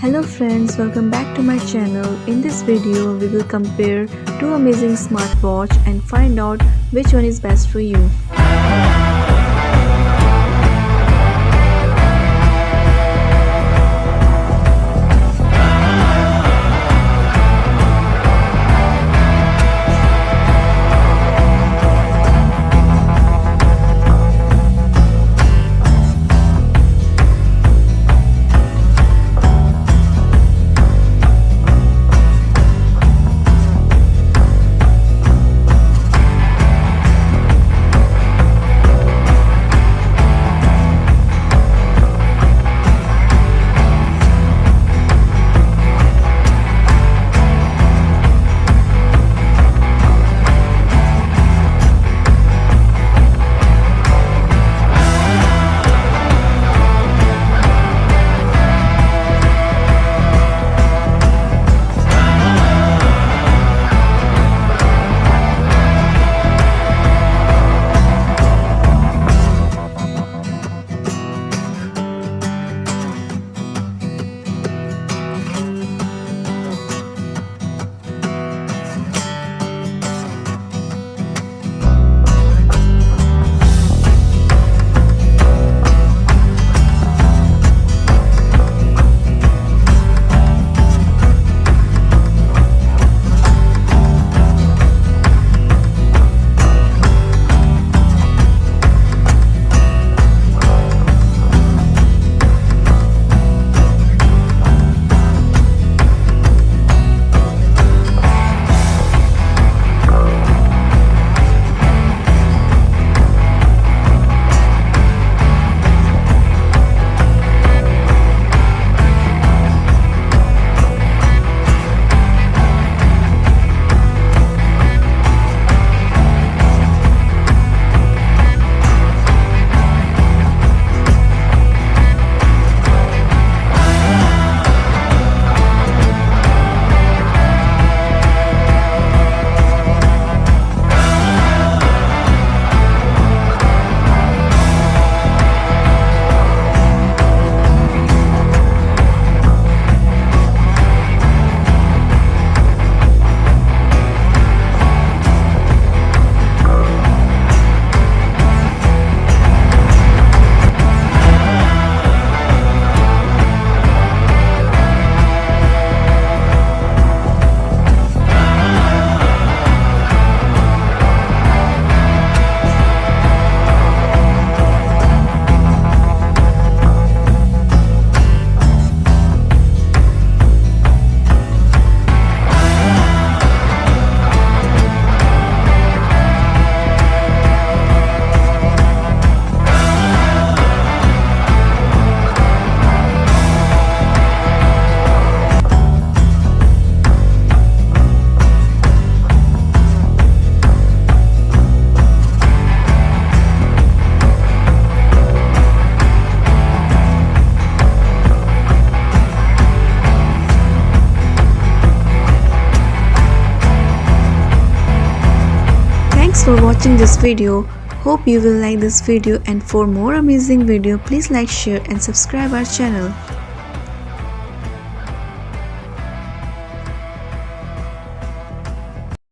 Hello friends, welcome back to my channel. In this video, we will compare two amazing smartwatch and find out which one is best for you. Thanks for watching this video. Hope you will like this video, and for more amazing video please like, share and subscribe our channel.